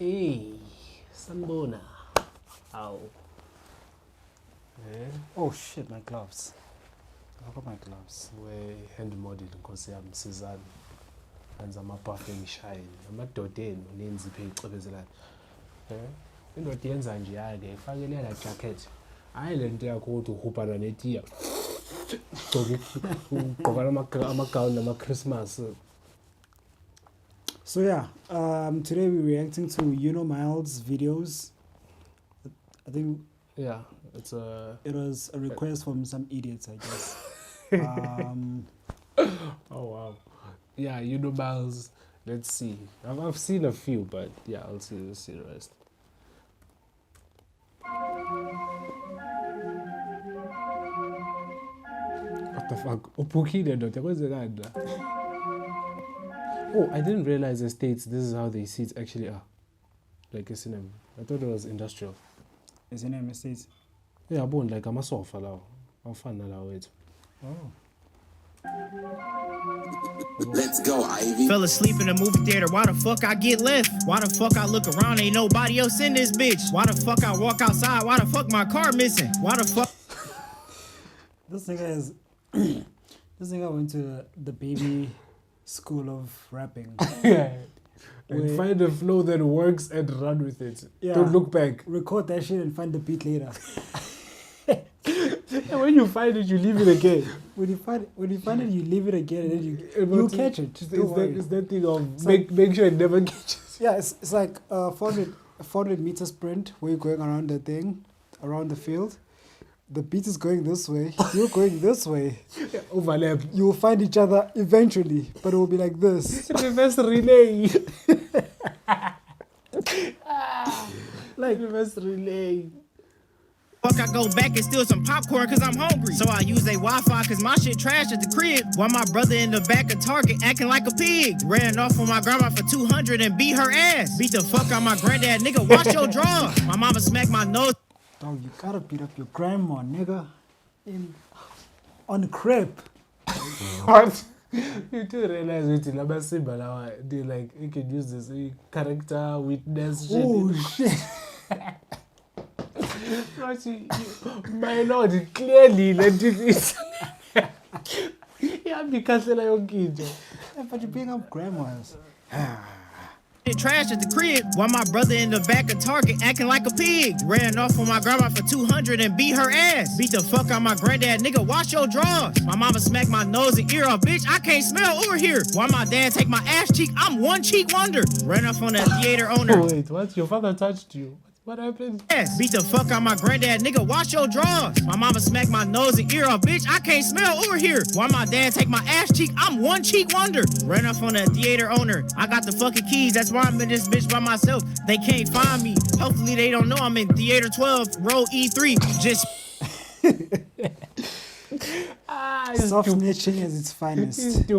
Hey, Sanbona. Ow. Eh? Oh shit, my gloves. I forgot my gloves. We hand model nkosi yami sizana. Hands ama-buffing shine. Amadoda enu nenziphe ixebezelana. Indoda yenza nje yake ifakele la jacket. Hayi lento yakho ukuthi uhubhana netiya. Ugqoka ama-gown nama-Christmas. So yeah, today we're reacting to Yuno Mild's videos. I think Yeah, it was a request from some idiots, I guess. Oh wow. Yeah, Yuno Miles. Let's see. I've seen a few, but yeah, let's see the rest. What the fuck? Upukile ndoda kwenzekani la? Oh, I didn't realize the States, this is how the seats actually are. Like a cinema. I thought it was industrial. Is your name States? Yeah, bone like I'm a sofa law. How fun allow it. Oh. Let's go, Ivy. Fell asleep in the movie theater. Why the fuck I get left? Why the fuck I look around? Ain't nobody else in this bitch. Why the fuck I walk outside? Why the fuck my car missing? Why the fuck? This nigga is. This nigga went to the baby school of rapping. Yeah. And find a flow that works and run with it. Yeah. Don't look back. Record that shit and find the beat later. And when you find it, you leave it again. When you find it, you leave it again, and then you catch it. It's that thing of make sure it never catches. Yeah, it's like 400 meter sprint where you're going around the thing, around the field. The beat is going this way, you're going this way. Yeah, overlap. You will find each other eventually, but it will be like this. Reverse relay. Like reverse relay. Fuck, I go back and steal some popcorn cause I'm hungry. So I use a Wi-Fi cause my shit trash at the crib. While my brother in the back of Target acting like a pig. Ran off on my grandma for 200 and beat her ass. Beat the fuck out my granddad, nigga, wash your drawers. My mama smacked my nose. Dog, you gotta beat up your grandma, nigga. On the crib. What? You do realize it in Abasimba now. They like you can use this character witness shit. Oh shit. My lord, clearly let this. Yeah, because I don't Yeah, but you're beating up grandmas. Trash at the crib while my brother in the back of Target acting like a pig. Ran off on my grandma for 200 and beat her ass. Beat the fuck out my granddad, nigga, wash your drawers. My mama smacked my nose and ear off, bitch, I can't smell or hear. While my dad take my ass cheek, I'm one cheek wonder. Ran off on that theater owner. Oh, wait, what? Your father touched you? What happened? Yes. Beat the fuck out my granddad, nigga, wash your drawers. My mama smacked my nose and ear off, bitch, I can't smell or hear. While my dad take my ass cheek, I'm one cheek wonder. Ran off on that theater owner. I got the fucking keys, that's why I'm in this bitch by myself. They can't find me. Hopefully they don't know I'm in theater 12, row E3. Just Soft snitching is its finest.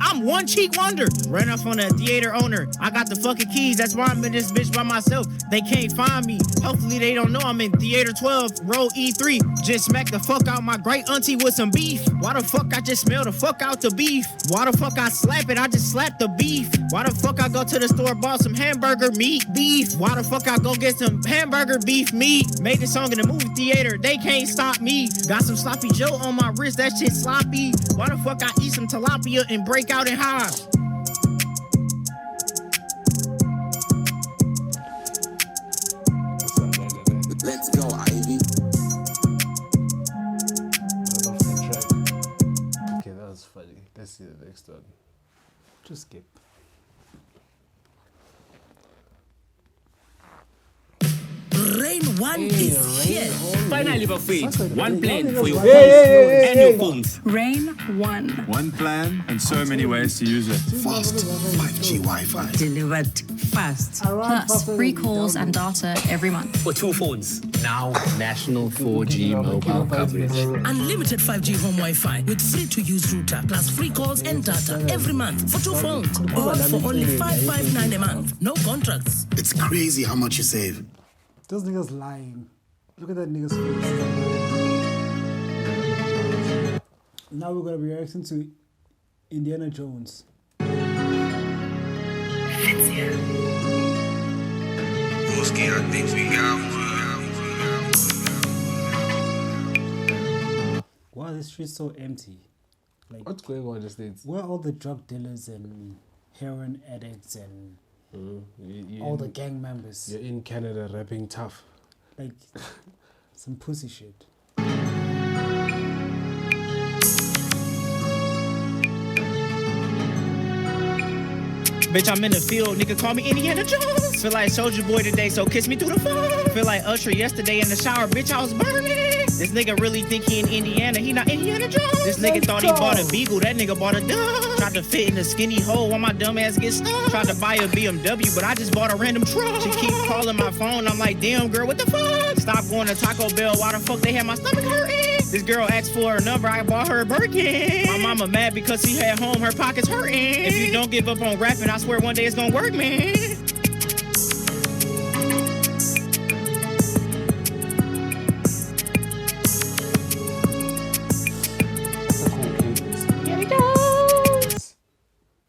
I'm one cheek wonder. Ran off on that theater owner. I got the fucking keys, that's why I'm in this bitch by myself. They can't find me. Hopefully they don't know I'm in theater 12, row E3. Just smack the fuck out my great auntie with some beef. Why the fuck I just smell the fuck out the beef? Why the fuck I slap it? I just slap the beef. Why the fuck I go to the store, bought some hamburger meat beef? Why the fuck I go get some hamburger beef meat? Made the song in the movie theater, they can't stop me. Got some sloppy Joe on my wrist, that shit sloppy. Why the fuck I eat some tilapia and break out in hives? Let's go, Ivy. Okay, that was funny. Let's see the next one. Just skip. Rain One is here. Finally, Buffet. One plan for your Hey, and your phones. Rain One. One plan and so many ways to use it. Fast 5G Wi-Fi. Delivered fast. Plus free calls and data every month. For 2 phones. Now, national 4G mobile coverage. Unlimited 5G home Wi-Fi with free-to-use router plus free calls and data every month for 2 phones. All for only $559 a month. No contracts. It's crazy how much you save. Those niggas lying. Look at that nigga's face. Now we're gonna be reacting to Indiana Jones. Broski, I think we got one. Why are the streets so empty? Like, What's going on in the States? where are all the drug dealers and heroin addicts and all the gang members? You're in Canada rapping tough. Like, some pussy shit. Bitch, I'm in the field, nigga call me Indiana Jones. Feel like Soldier Boy today, so kiss me through the phone. Feel like Usher yesterday in the shower, bitch, I was burning. This nigga really think he in Indiana, he not Indiana Jones. This nigga thought he bought a Beagle, that nigga bought a dub. Tried to fit in the skinny hole while my dumb ass get stuck. Tried to buy a BMW, but I just bought a random truck. She keep calling my phone, I'm like, damn girl, what the fuck? Stop going to Taco Bell, why the fuck they had my stomach hurting? This girl asked for her number, I bought her a Birkin. My mama mad because she had home, her pockets hurting. If you don't give up on rapping, I swear one day it's gonna work, man.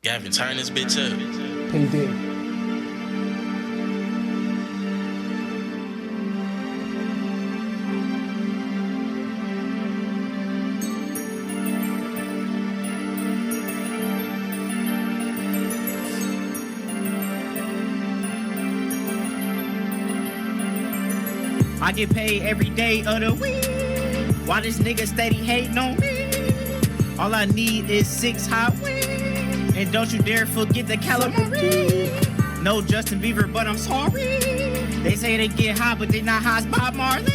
Gavin, turn this bitch up. Payday. I get paid every day of the week. Why this nigga steady hating on me? All I need is 6 hot wings. And don't you dare forget the calamari. No Justin Bieber, but I'm sorry. They say they get hot, but they not hot as Bob Marley.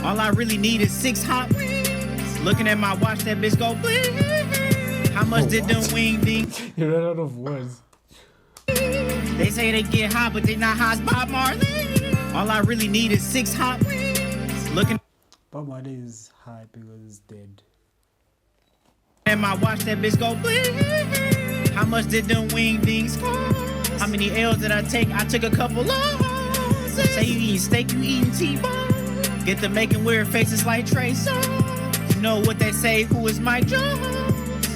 All I really need is 6 hot wings. Looking at my watch, that bitch go bling. How much did them wing ding? You ran out of words. They say they get hot, but they not hot as Bob Marley. All I really need is 6 hot wings. Looking Bob Marley is high because he's dead. at my watch, that bitch go bling. How much did them wing dings cost? How many L's did I take? I took a couple losses. Say you eating steak, you eating T-bone. Get the making weird faces like Trey Songz. You know what they say, who is Mike Jones?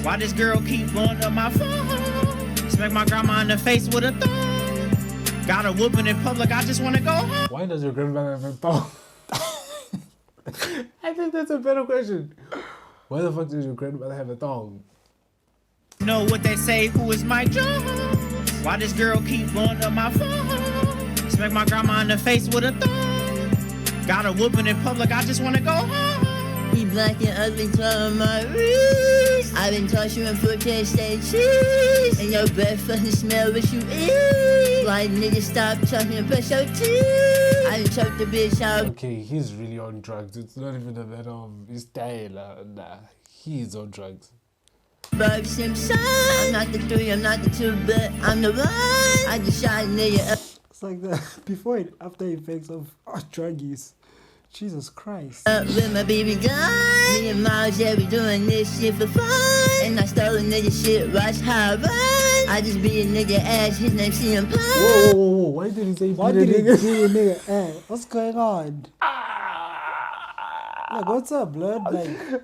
Why this girl keep blowing up my phone? Smack my grandma in the face with a thumb. Got a whooping in public, I just wanna go home. Why does your grandmother have a thong? I think that's a better question. Why the fuck does your grandmother have a thong? You know what they say, who is Mike Jones? Why this girl keep blowing up my phone? Smack my grandma in the face with a thumb. Got a whooping in public, I just wanna go home. He black and ugly, twirling my wrist. I've been torturing for taste and cheese. And your breath fucking smell what you eat. Like nigga, stop talking and brush your teeth. I done choked the bitch out. Okay, he's really on drugs. It's not even a matter of his style. Nah, he's on drugs. Bug Simpson. I'm not the 3, I'm not the 2, but I'm the 1. I just shot a nigga up. It's like the before and after effects of drug use. Jesus Christ. With my baby gun. Me and Miles, yeah, we doing this shit for fun. And I stole a nigga shit, watch how I run. I just be a nigga ass, his name CM Punk. Whoa. Why did he say Why beat a did he nigga? do a nigga? Hey, what's going on? Like, what's up, blood? Like,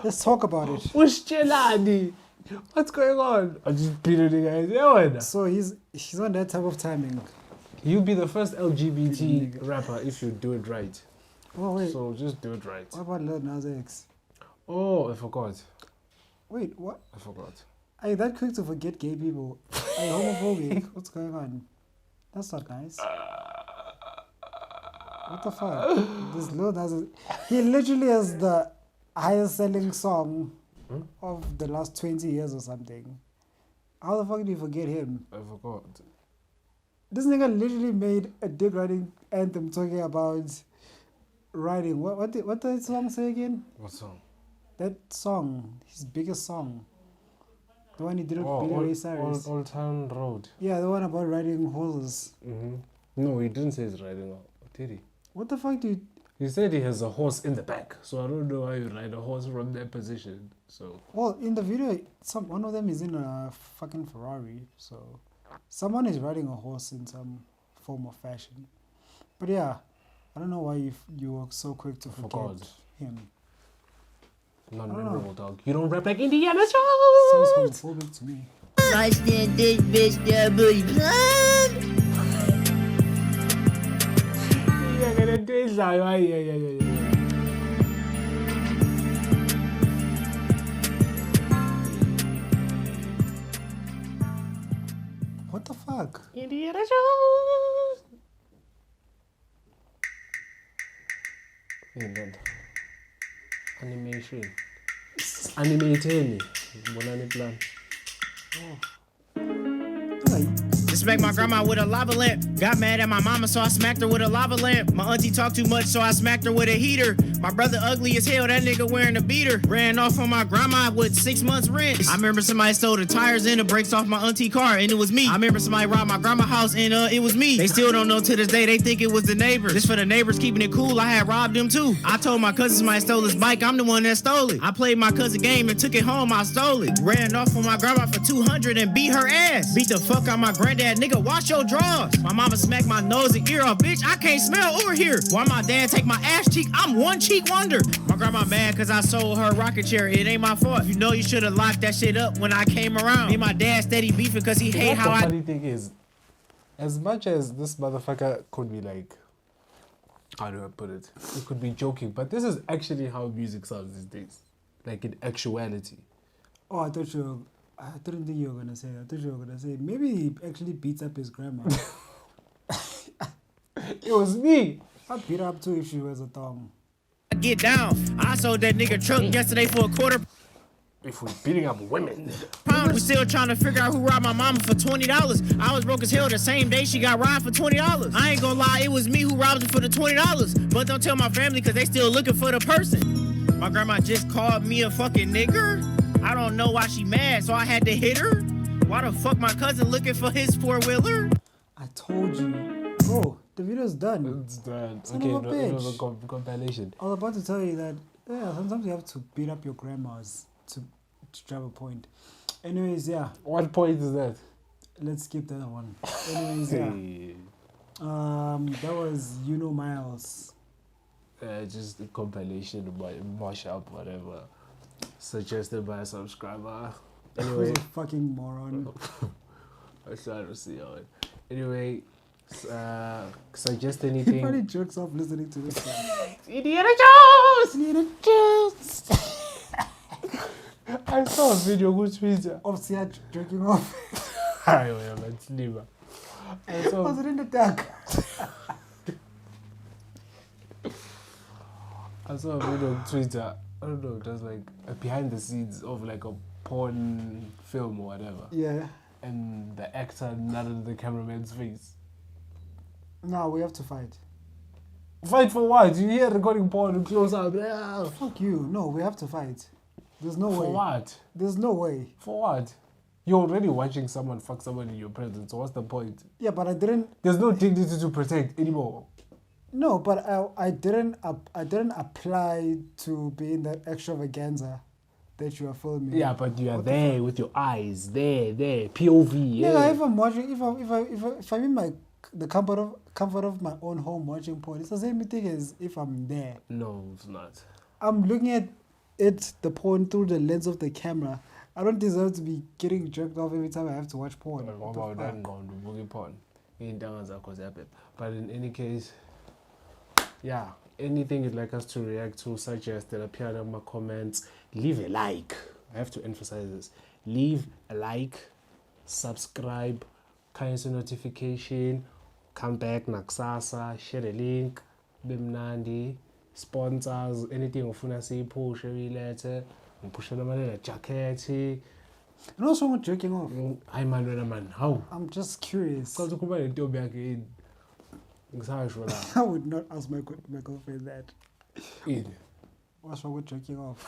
let's talk about it. What's Jelani? What's going on? I just beat a nigga. Yeah, So he's on that type of timing. you'll be the first LGBT rapper if you do it right. Oh wait, So just do it right. what about Lil Nas X? Oh, I forgot. Wait, what? I forgot. Are you that quick to forget gay people? Are you homophobic? What's going on? That's not nice. What the fuck? This Lil Nas X, he literally has the highest selling song of the last 20 years or something. How the fuck did you forget him? I forgot. This nigga literally made a dick riding anthem talking about riding. What did that song say again? What song? That song, his biggest song. The one he did with Billy Ray Cyrus. Old Town Road. Yeah, the one about riding horses. No, he didn't say he's riding. Did he? What the fuck did... He said he has a horse in the back. So I don't know how you ride a horse from that position. So Well, in the video, one of them is in a fucking Ferrari. So someone is riding a horse in some form of fashion. But yeah, I don't know why you were so quick to forget him. non-memorable dog. You don't rap like Indiana Jones. Sounds homophobic to me. I stand this bitch, that booty plumb. into idlayo hayi. What the fuck? Indiana Jones. Yini animation. Animated. Bonani plan. Just smacked my grandma with a lava lamp. Got mad at my mama, so I smacked her with a lava lamp. My auntie talked too much, so I smacked her with a heater. My brother ugly as hell, that nigga wearing a beater. Ran off on my grandma with 6 months rent. I remember somebody stole the tires and the brakes off my auntie car, and it was me. I remember somebody robbed my grandma's house, and it was me. They still don't know to this day, they think it was the neighbors. Just for the neighbors keeping it cool, I had robbed them too. I told my cousin somebody stole his bike, I'm the one that stole it. I played my cousin game and took it home, I stole it. Ran off on my grandma for 200 and beat her ass. Beat the fuck out my granddad, nigga, wash your drawers. My mama smacked my nose and ear off, bitch, I can't smell or hear. Why my dad take my ass cheek, I'm one cheek wonder. My grandma mad cause I sold her rocking chair, it ain't my fault. You know you should have locked that shit up when I came around. Me and my dad steady beefing cause he hate how The funny thing is, as much as this motherfucker could be like, how do I put it? It could be joking, but this is actually how music sounds these days. Like in actuality. Oh, I didn't think you were gonna say that. I thought you were gonna say maybe he actually beats up his grandma. It was me. I'd beat her up too if she was a thumb. Get down. I sold that nigga truck yesterday for $25. If we're beating up women. We still trying to figure out who robbed my mama for $20. I was broke as hell the same day she got robbed for $20. I ain't gonna lie, it was me who robbed her for the $20. But don't tell my family cause they still looking for the person. My grandma just called me a fucking nigger. I don't know why she mad, so I had to hit her. Why the fuck my cousin looking for his four-wheeler? I told you. Bro, the video's done. It's done. Son Okay, of a bitch. compilation. I was about to tell you that, yeah, sometimes you have to beat up your grandmas to drive a point. Anyways, yeah. What point is that? Let's skip that one. Anyways, yeah. That was Yuno Miles. Just a compilation, mashup, whatever. Suggested by a subscriber. Anyway. Who's a fucking moron. I try to see how it. Anyway, suggest anything. He probably jerks off listening to this guy. Indiana Jones! Indiana Jones! I saw a video on Twitter of Sia jerking off. I saw. Was it in the dark? I saw a video on Twitter. I don't know, just like a behind the scenes of like a porn film or whatever. Yeah. And the actor nodded the cameraman's face. No, we have to fight. Fight for what? You hear recording porn and close up. Fuck you. No, we have to fight. There's no way. For what? There's no way. For what? You're already watching someone fuck someone in your presence, so what's the point? Yeah, but I didn't. There's no dignity to protect anymore. No, but I didn't apply to be in that extravaganza that you are filming. Yeah, but you are there with your eyes, there, POV. Yeah, if I'm watching, if I'm in the comfort of my own home watching porn, it's the same thing as if I'm there. No, it's not. I'm looking at the porn through the lens of the camera. I don't deserve to be getting jerked off every time I have to watch porn. What about that porn? But in any case, yeah, anything you'd like us to react to, suggest that appear in my comments, leave a like. I have to emphasize this. Leave a like, subscribe, cancel notification, come back nakusasa, share the link, bimnandi, sponsors, anything ufuna siyiphushe uyilethe, ngipushe namalela jacket. And also not jerking off. Hayi man, how? I'm just curious. Because ukuba lentombi yakhe I would not ask my girlfriend that. What's wrong with jerking off?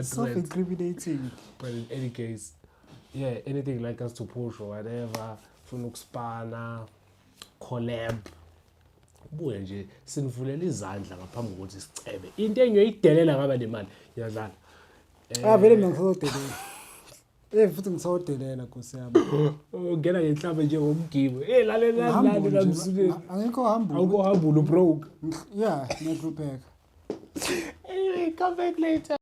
Self-incriminating. But in any case, yeah, anything like us to push or whatever, funukspana, collab. Buye nje sinivulela izandla ngaphambi kokuthi sicebe. Into engiyoyidelela ngaba nemali iyadlala. Vele mina ngisazodelela. Futhi ngisazodelela Nkosi yami. Ngena ngenhlamba nje ngomgibo. Lalela namsibili. Angikho hamba. Awukho hamba lo broke. Yeah, not back. Anyway, come back later.